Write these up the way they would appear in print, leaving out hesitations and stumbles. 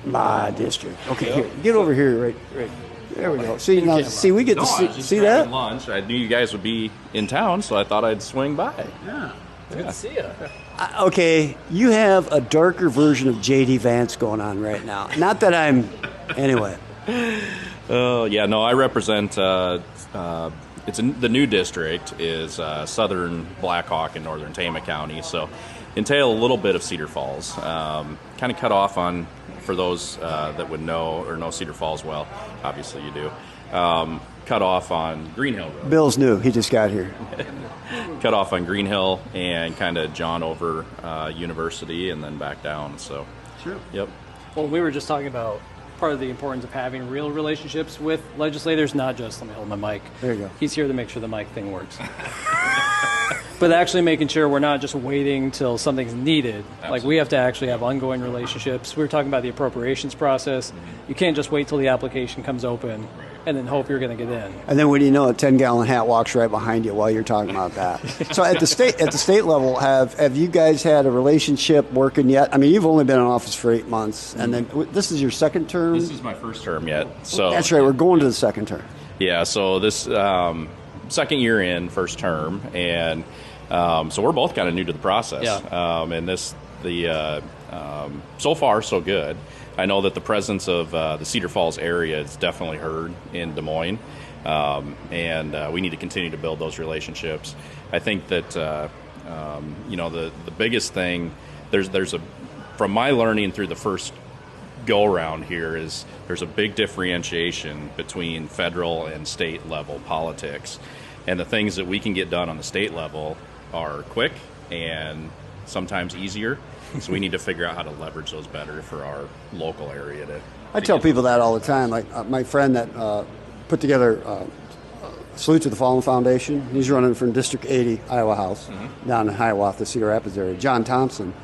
My district. Okay, here, get over here, right. There we go. See, we get to see that. Lunch. I knew you guys would be in town, so I thought I'd swing by. Yeah, good to see you. Okay, you have a darker version of J.D. Vance going on right now. Not that I'm, anyway. Oh yeah, no, I represent. The new district is southern Blackhawk and northern Tama County, so entail a little bit of Cedar Falls. Kind of cut off on, for those that would know or know Cedar Falls well, obviously you do. Cut off on Green Hill Road. Bill's new; he just got here. Cut off on Green Hill and kind of John over University and then back down. So, sure. Yep. Well, we were just talking about part of the importance of having real relationships with legislators, not just, let me hold my mic. There you go. He's here to make sure the mic thing works. But actually making sure we're not just waiting till something's needed. Absolutely. Like, we have to actually have ongoing relationships. We were talking about the appropriations process. Mm-hmm. You can't just wait till the application comes open and then hope you're going to get in. And then when you know, a 10-gallon hat walks right behind you while you're talking about that. So at the state level, have you guys had a relationship working yet? I mean, you've only been in office for 8 months, and then this is your second term? This is my first term yet. So that's right, we're going to the second term. Yeah, so this second year in, first term, and so we're both kind of new to the process. Yeah. And so far, so good. I know that the presence of the Cedar Falls area is definitely heard in Des Moines, and we need to continue to build those relationships. I think that the biggest thing from my learning through the first go around here is there's a big differentiation between federal and state level politics, and the things that we can get done on the state level are quick and sometimes easier. So we need to figure out how to leverage those better for our local area. I tell people that all the time. Like my friend that put together Salute to the Fallen Foundation. He's running from District 80, Iowa House, down in Hiawatha, the Cedar Rapids area. John Thompson.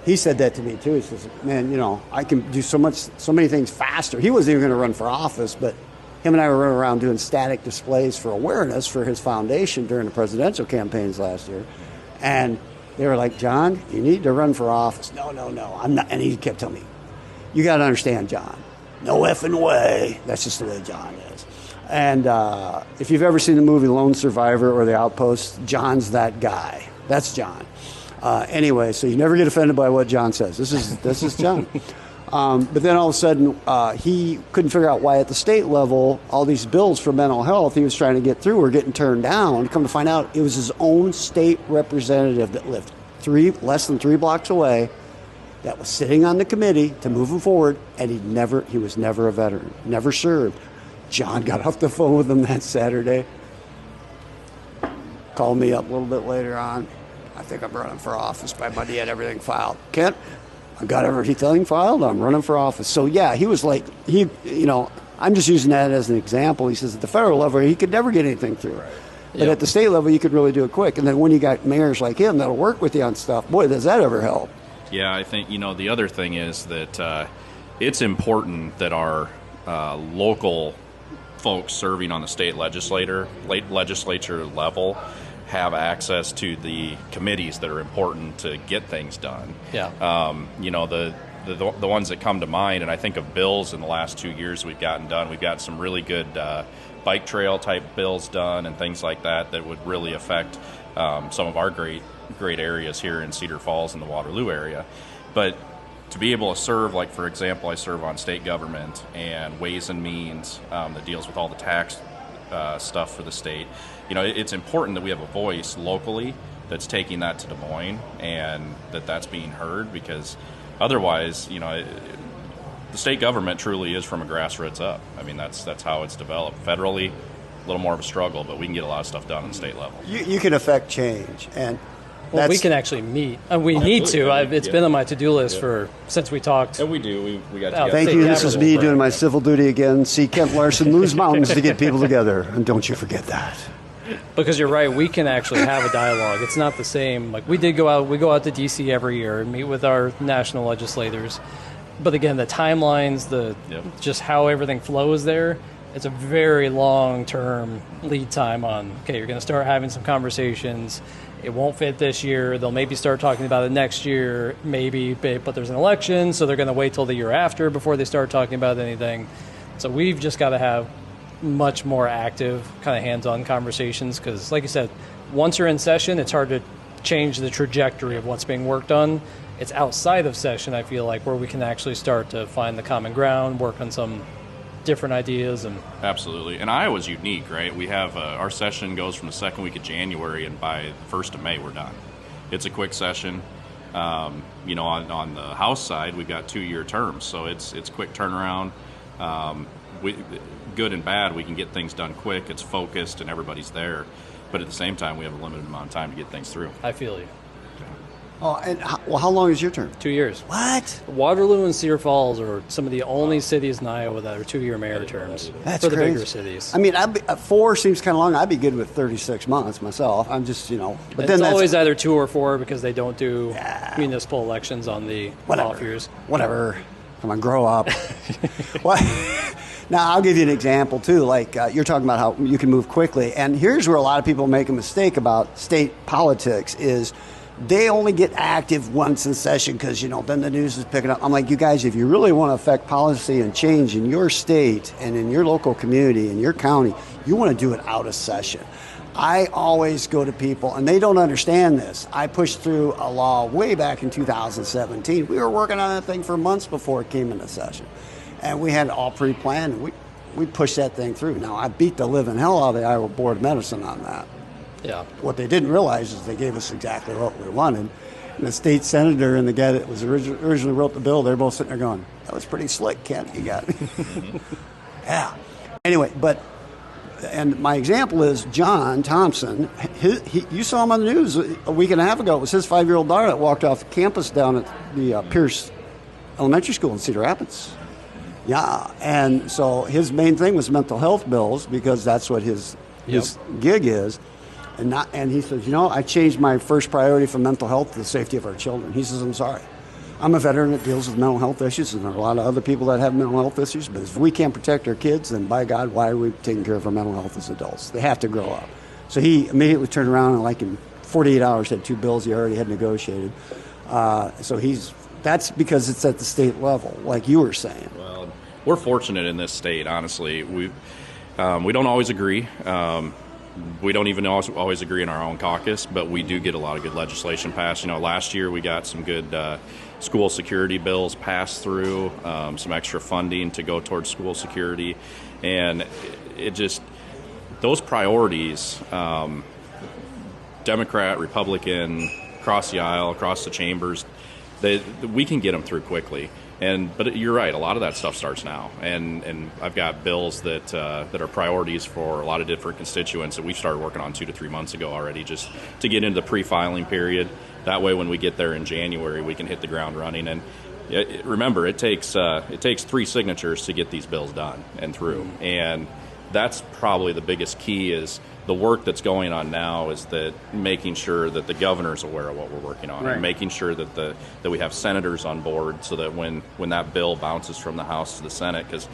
He said that to me too. He says, "Man, I can do so many things faster." He wasn't even going to run for office, but him and I were running around doing static displays for awareness for his foundation during the presidential campaigns last year, and they were like, "John, you need to run for office." No, I'm not. And he kept telling me, "You got to understand, John. No effing way." That's just the way John is. And if you've ever seen the movie Lone Survivor or The Outpost, John's that guy. That's John. Anyway, so you never get offended by what John says. This is John. But then all of a sudden, he couldn't figure out why at the state level, all these bills for mental health he was trying to get through were getting turned down. Come to find out, it was his own state representative that lived less than 3 blocks away that was sitting on the committee to move him forward, and he was never a veteran, never served. John got off the phone with him that Saturday, called me up a little bit later on. "I think I'm running for office." By Monday, he had everything filed. "Kent, I got everything filed. I'm running for office." So yeah, he was like, I'm just using that as an example. He says at the federal level, he could never get anything through. Right. But at the state level, you could really do it quick. And then when you got mayors like him that'll work with you on stuff, boy, does that ever help. Yeah, I think, the other thing is that it's important that our local folks serving on the state legislature level have access to the committees that are important to get things done. Yeah. The ones that come to mind, and I think of bills in the last 2 years we've gotten done. We've got some really good bike trail type bills done and things like that would really affect some of our great areas here in Cedar Falls and the Waterloo area. But to be able to serve, like for example, I serve on state government and Ways and Means that deals with all the tax stuff for the state. It's important that we have a voice locally that's taking that to Des Moines and that's being heard, because otherwise, the state government truly is from a grassroots up. I mean, that's how it's developed. Federally, a little more of a struggle, but we can get a lot of stuff done on the state level. You can affect change, and we can actually meet. We need to. It's been on my to-do list since we talked. And we do. We got together. Thank you. This is me doing my civil duty again. See Kent Larson moves mountains to get people together, and don't you forget that. Because you're right, we can actually have a dialogue. It's not the same. Like we go out to D.C. every year and meet with our national legislators. But again, the timelines, just how everything flows there, it's a very long-term lead time on, okay, you're going to start having some conversations. it won't fit this year. They'll maybe start talking about it next year, maybe, but there's an election, so they're going to wait till the year after before they start talking about anything. So we've just got to have much more active, kind of hands-on conversations because, like you said, once you're in session, it's hard to change the trajectory of what's being worked on. It's outside of session, I feel like, where we can actually start to find the common ground, work on some different ideas. And absolutely. And Iowa's unique, right? We have our session goes from the second week of January, and by the 1st of May, we're done. It's a quick session. On the House side, we've got 2-year terms, so it's quick turnaround. Good and bad, we can get things done quick. It's focused, and everybody's there. But at the same time, we have a limited amount of time to get things through. I feel you. Oh, and how long is your term? 2 years. What? Waterloo and Cedar Falls are some of the only cities in Iowa that are 2-year mayor terms. That's for the crazy. bigger cities. I mean, 4 seems kind of long. I'd be good with 36 months myself. I'm just, but it's always either 2 or 4 because they don't do municipal elections on the off years. Whatever. Come on, grow up. Well, now, I'll give you an example, too. Like, you're talking about how you can move quickly. And here's where a lot of people make a mistake about state politics is they only get active once in session because, then the news is picking up. I'm like, you guys, if you really want to affect policy and change in your state and in your local community, in your county, you want to do it out of session. I always go to people, and they don't understand this. I pushed through a law way back in 2017. We were working on that thing for months before it came into session. And we had it all pre-planned, and we pushed that thing through. Now, I beat the living hell out of the Iowa Board of Medicine on that. Yeah. What they didn't realize is they gave us exactly what we wanted. And the state senator and the guy that was originally wrote the bill, they're both sitting there going, that was pretty slick, Kent. You got it. Yeah. Anyway, and my example is John Thompson. You saw him on the news a week and a half ago. It was his 5-year-old daughter that walked off campus down at the Pierce Elementary School in Cedar Rapids. Yeah, and so his main thing was mental health bills because that's what his gig is. And he says, I changed my first priority from mental health to the safety of our children. He says, I'm sorry. I'm a veteran that deals with mental health issues, and there are a lot of other people that have mental health issues, but if we can't protect our kids, then by God, why are we taking care of our mental health as adults? They have to grow up. So he immediately turned around and, like, in 48 hours, had 2 bills he already had negotiated. That's because it's at the state level, like you were saying. Well, we're fortunate in this state, honestly. We don't always agree. We don't even always agree in our own caucus, but we do get a lot of good legislation passed. Last year we got some good school security bills passed through, some extra funding to go towards school security, and those priorities, Democrat, Republican, across the aisle, across the chambers, we can get them through quickly. But you're right, a lot of that stuff starts now, and I've got bills that are priorities for a lot of different constituents that we started working on 2 to 3 months ago already, just to get into the pre-filing period. That way, when we get there in January, we can hit the ground running. And remember, it takes 3 signatures to get these bills done and through, and that's probably the biggest key is the work that's going on now is that making sure that the governor's aware of what we're working on, and making sure that we have senators on board so that when that bill bounces from the House to the Senate, because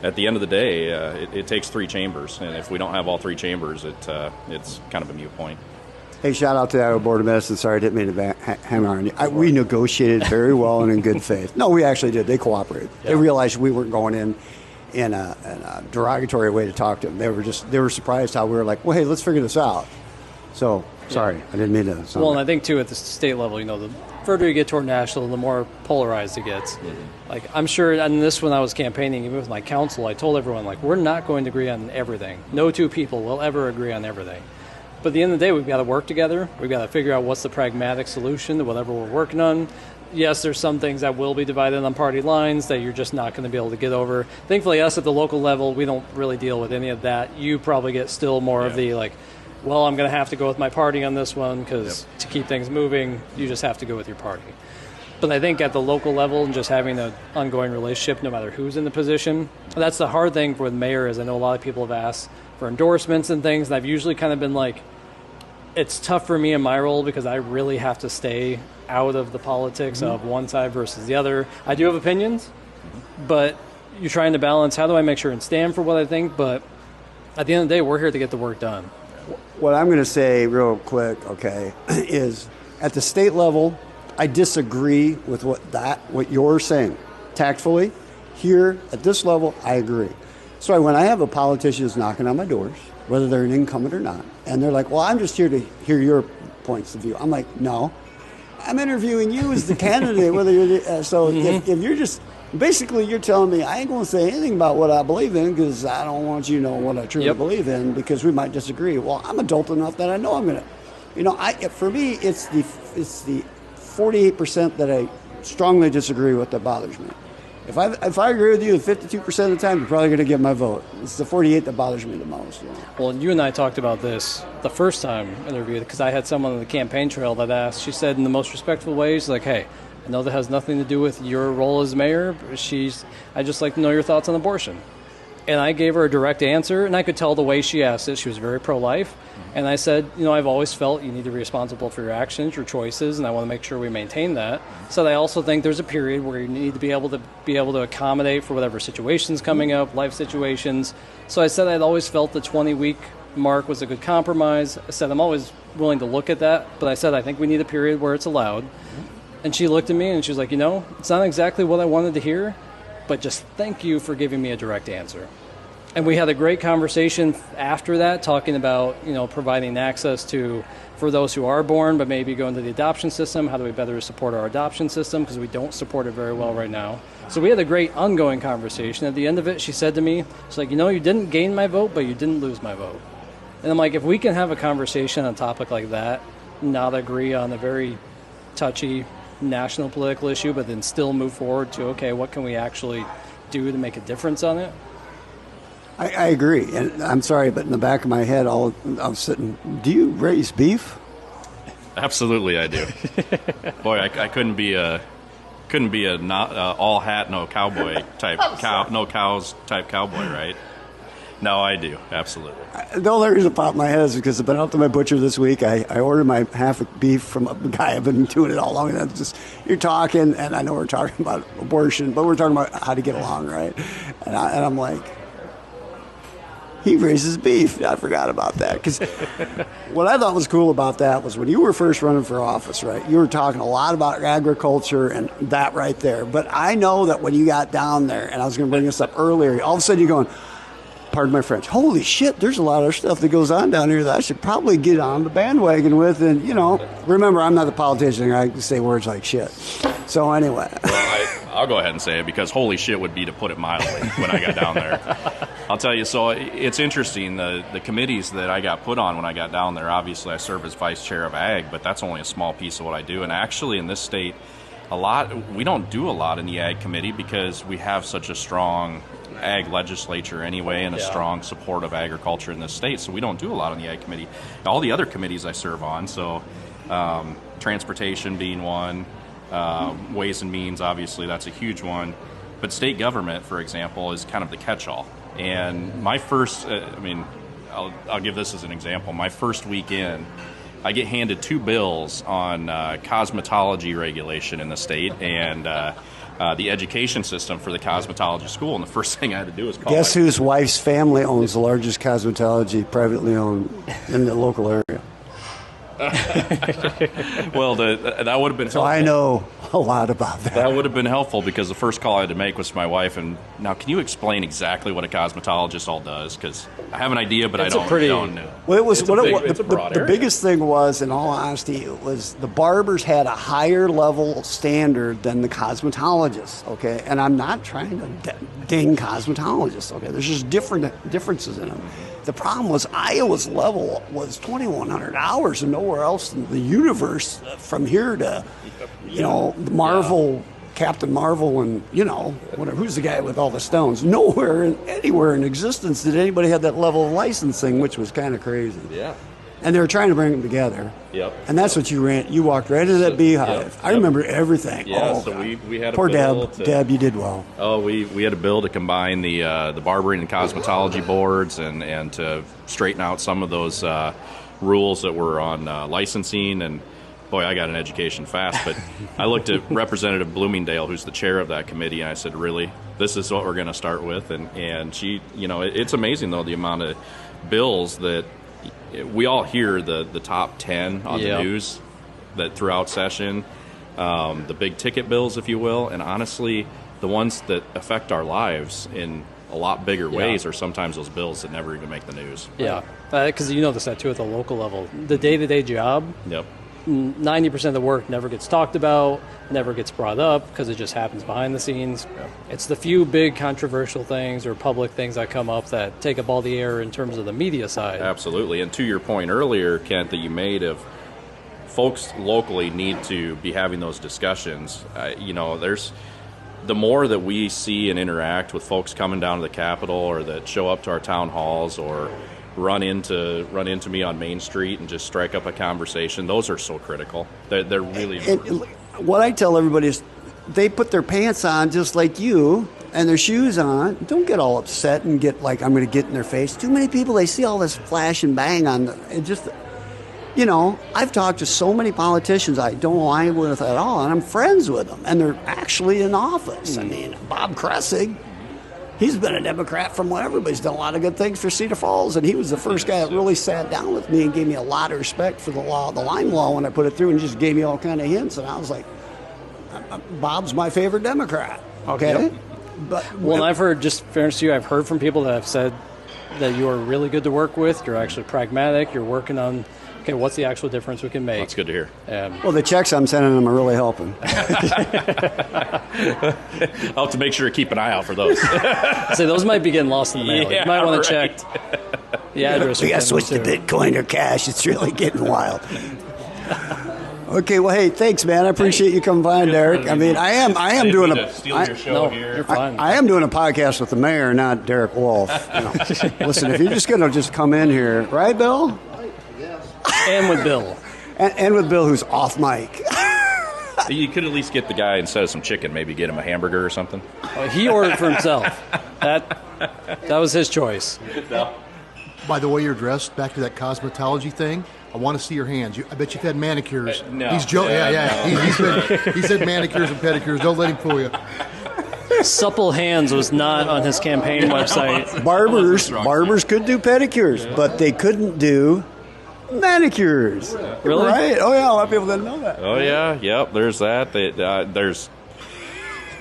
at the end of the day, it takes 3 chambers, and if we don't have all 3 chambers, it's kind of a moot point. Hey, shout out to the Iowa Board of Medicine. Sorry, I didn't mean to hammer on you. We negotiated very well and in good faith. No, we actually did. They cooperated. Yeah. They realized we weren't going in a derogatory way to talk to them. They were surprised how we were like, well, hey, let's figure this out. So, sorry, I didn't mean to. Well, and I think, too, at the state level, the further you get toward national, the more polarized it gets. Mm-hmm. Like, I'm sure, and this when I was campaigning, even with my council, I told everyone, like, we're not going to agree on everything. No 2 people will ever agree on everything. But at the end of the day, we've got to work together. We've got to figure out what's the pragmatic solution to whatever we're working on. Yes, there's some things that will be divided on party lines that you're just not going to be able to get over. Thankfully, us at the local level, we don't really deal with any of that. You probably get still more of the, like, well, I'm going to have to go with my party on this one because to keep things moving, you just have to go with your party. But I think at the local level and just having an ongoing relationship, no matter who's in the position, that's the hard thing for the mayor is I know a lot of people have asked for endorsements and things, and I've usually kind of been like, it's tough for me in my role because I really have to stay out of the politics of one side versus the other. I do have opinions, but you're trying to balance how do I make sure and stand for what I think, but at the end of the day, we're here to get the work done. What I'm going to say real quick, okay, is at the state level, I disagree with what you're saying. Tactfully, here at this level, I agree. So when I have a politician who's knocking on my doors, whether they're an incumbent or not, and they're like, well, I'm just here to hear your points of view. I'm like, no, I'm interviewing you as the candidate, whether you're if you're just, basically you're telling me I ain't going to say anything about what I believe in because I don't want you to know what I truly believe in because we might disagree. Well, I'm adult enough that I know I'm going to, for me, it's the 48% that I strongly disagree with that bothers me. If I agree with you 52% of the time, you're probably going to get my vote. It's the 48 that bothers me the most. Well, you and I talked about this the first time interview because I had someone on the campaign trail that asked, she said in the most respectful way, she's like, hey, I know that has nothing to do with your role as mayor. I just like to know your thoughts on abortion. And I gave her a direct answer, and I could tell the way she asked it. She was very pro-life. And I said, I've always felt you need to be responsible for your actions, your choices, and I want to make sure we maintain that. So I also think there's a period where you need to be able to accommodate for whatever situations coming up, life situations. So I said I'd always felt the 20-week mark was a good compromise. I said I'm always willing to look at that, but I said I think we need a period where it's allowed. And she looked at me and she was like, it's not exactly what I wanted to hear, but just thank you for giving me a direct answer. And we had a great conversation after that, talking about, providing access for those who are born, but maybe go into the adoption system. How do we better support our adoption system? Because we don't support it very well right now. So we had a great ongoing conversation. At the end of it, she said to me, she's like, you didn't gain my vote, but you didn't lose my vote. And I'm like, if we can have a conversation on a topic like that, not agree on a very touchy national political issue, but then still move forward to, okay, what can we actually do to make a difference on it? I agree, and I'm sorry, but in the back of my head, I was sitting, do you raise beef? Absolutely, I do. Boy, I couldn't be a not all hat, no cowboy type no cows type cowboy, right? No, I do, absolutely. The only reason it popped in my head is because I've been out to my butcher this week. I ordered my half of beef from a guy. I've been doing it all along. And just you're talking, and I know we're talking about abortion, but we're talking about how to get along, right? And I'm like, he raises beef. I forgot about that. Because what I thought was cool about that was when you were first running for office, right, you were talking a lot about agriculture and that right there. But I know that when you got down there, and I was going to bring this up earlier, all of a sudden you're going, pardon my French, holy shit, there's a lot of stuff that goes on down here that I should probably get on the bandwagon with. And, remember, I'm not the politician. I say words like shit. So anyway. Well, I'll go ahead and say it because holy shit would be to put it mildly when I got down there. I'll tell you, so it's interesting, the committees that I got put on when I got down there, obviously I serve as vice chair of ag, but that's only a small piece of what I do. And actually in this state, we don't do a lot in the ag committee because we have such a strong ag legislature anyway and a strong support of agriculture in this state, so we don't do a lot on the ag committee. All the other committees I serve on, so transportation being one, ways and means, obviously that's a huge one, but state government, for example, is kind of the catch-all. And my first, I'll give this as an example. My first week in, I get handed two bills on cosmetology regulation in the state and the education system for the cosmetology school. And the first thing I had to do was call. Guess whose wife's family owns the largest cosmetology privately owned in the local area? Well, that would have been helpful. So I know a lot about that. That would have been helpful because the first call I had to make was to my wife. And now, can you explain exactly what a cosmetologist all does? Because I have an idea, but I don't know. Well, it was the biggest thing was, in all honesty, it was the barbers had a higher level standard than the cosmetologists. Okay, and I'm not trying to ding cosmetologists. Okay, there's just differences in them. The problem was Iowa's level was 2,100 hours, and nowhere else in the universe from here to, Marvel, Captain Marvel, and whatever. Who's the guy with all the stones? Nowhere, anywhere in existence did anybody have that level of licensing, which was kind of crazy. Yeah. And they were trying to bring them together. Yep. And that's what you ran. You walked right into that beehive. Yep. I remember everything. Yeah. So we had poor a bill. Deb, you did well. Oh, we had a bill to combine the barbering and cosmetology boards and to straighten out some of those rules that were on licensing. And boy, I got an education fast. But I looked at Representative Bloomingdale, who's the chair of that committee, and I said, "Really, this is what we're going to start with?" And she, it's amazing though the amount of bills that. we all hear the top 10 on the news that throughout session, the big ticket bills, if you will, and honestly, the ones that affect our lives in a lot bigger ways are sometimes those bills that never even make the news. Yeah, because you know this too at the local level. The day-to-day job, 90% of the work never gets talked about, never gets brought up because it just happens behind the scenes. Yep. It's the few big controversial things or public things that come up that take up all the air in terms of the media side. Absolutely. And to your point earlier, Kent, that you made of folks locally need to be having those discussions. There's the more that we see and interact with folks coming down to the Capitol or that show up to our town halls or run into me on Main Street and just strike up a conversation, those are so critical. They're really important. What I tell everybody is they put their pants on just like you and their shoes on. Don't get all upset and get like, I'm going to get in their face. Too many people, they see all this flash and bang on it. Just, I've talked to so many politicians I don't align with at all, and I'm friends with them, and they're actually in office. I mean, Bob Kressig, he's been a Democrat from whatever, but he's done a lot of good things for Cedar Falls, and he was the first guy that really sat down with me and gave me a lot of respect for the lime law when I put it through, and just gave me all kind of hints, and I was like, Bob's my favorite Democrat, okay? Yep. But well, I've heard, just fairness to you, I've heard from people that have said that you are really good to work with, you're actually pragmatic, you're working on, okay, what's the actual difference we can make? That's good to hear. Well, the checks I'm sending them are really helping. I'll have to make sure to keep an eye out for those. So those might be getting lost in the mail. You might want to check the address. We got to switch to Bitcoin or cash. It's really getting wild. Okay, well, hey, thanks, man. I appreciate you coming by, Derek. I mean, I am doing a steal your show here. You're fine. I am doing a podcast with the mayor, not Derek Wulf. Listen, if you're just going to come in here, right, Bill? And with Bill. And with Bill, who's off mic. You could at least get the guy, instead of some chicken, maybe get him a hamburger or something. He ordered for himself. That was his choice. By the way you're dressed, back to that cosmetology thing, I want to see your hands. I bet you've had manicures. No. He's joking. Yeah. He said manicures and pedicures. Don't let him fool you. Supple Hands was not on his campaign website. Barbers could do pedicures, but they couldn't do manicures. Really? Right? Oh, yeah. A lot of people didn't know that. Oh, yeah. Yep. There's that. There's.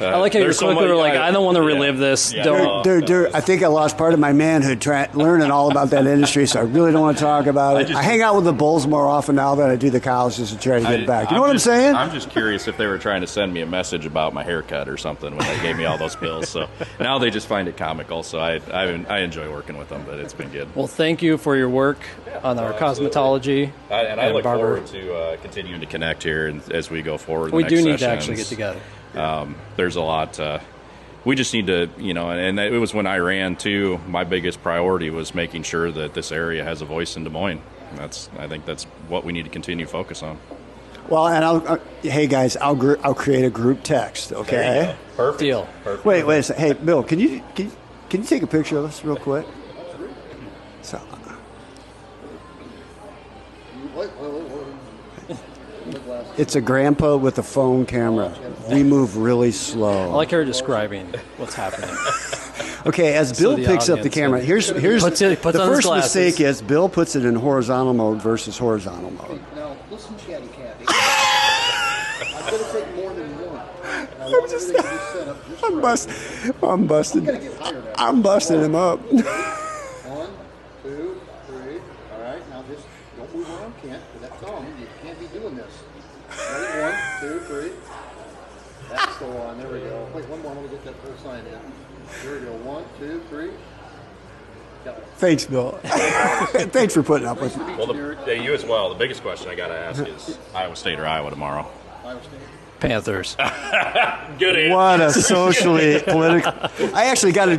I like how you're quickly like, I don't want to relive this. Yeah. Don't. I think I lost part of my manhood learning all about that industry, so I really don't want to talk about it. I hang out with the bulls more often now than I do the cows just to try to get back. You know what I'm saying? I'm just curious if they were trying to send me a message about my haircut or something when they gave me all those bills. So now they just find it comical. So I enjoy working with them, but it's been good. Well, thank you for your work on our cosmetology. I look forward to continuing to connect here as we go forward. We do need to actually get together. There's a lot. We just need to, and it was when I ran too. My biggest priority was making sure that this area has a voice in Des Moines. I think that's what we need to continue to focus on. Well, and hey guys, I'll create a group text. Okay. Perfect. Deal. Perfect. Wait a second. Hey, Bill, can you take a picture of us real quick? So. It's a grandpa with a phone camera. We move really slow. I like her describing what's happening. Okay, as Bill picks up the camera, here's puts the on his first glasses. mistake is Bill puts it in horizontal mode versus horizontal mode. Now, listen, Chatty Cathy. I'm going to take more than one. I want everything to be set up just right. I'm busted. I'm going to get higher now. I'm busting him up. 1, 2, 3. All right, now just don't move around, Kent, for that thumb. You can't be doing this. Ready? 1, 2, 3. That's the one. There we go. Wait, one more. I want to get that full sign in. There we go. 1, 2, 3. Got it. Thanks, Bill. Thanks for putting up with me. Well, you as well. The biggest question I got to ask is Iowa State or Iowa tomorrow? Iowa State. Panthers. Good answer. What a socially political. I actually got a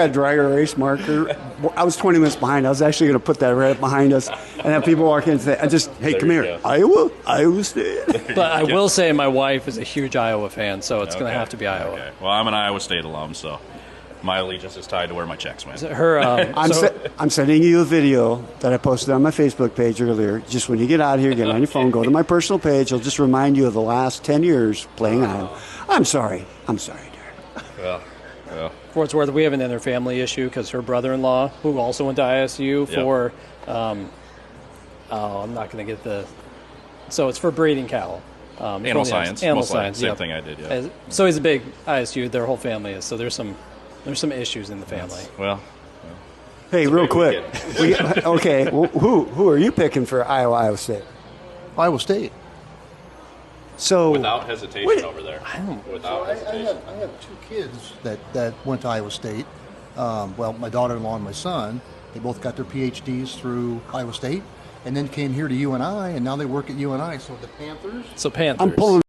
dry erase marker. I was 20 minutes behind. I was actually going to put that right up behind us and have people walk in and say, hey, come here. Go. Iowa State. But I will say my wife is a huge Iowa fan, so it's going to have to be Iowa. Okay. Well, I'm an Iowa State alum, so my allegiance is tied to where my checks went. I'm sending you a video that I posted on my Facebook page earlier. Just when you get out of here, get on your phone, go to my personal page. It'll just remind you of the last 10 years playing Iowa. I'm sorry, Derek. Well. For what it's worth, we have an interfamily issue because her brother-in-law, who also went to ISU for Oh, I'm not going to get the. So it's for breeding cattle. Animal science. Animal most likely. science. Same yep. thing I did. Yeah. So he's a big ISU. Their whole family is. So there's some issues in the family. Well. Hey, real quick. Okay, well, who are you picking for Iowa State? Iowa State. So Without hesitation over there. Without I hesitation. have two kids that went to Iowa State. Well, my daughter-in-law and my son, they both got their PhDs through Iowa State, and then came here to UNI, and now they work at UNI. So the Panthers. So Panthers. I'm pulling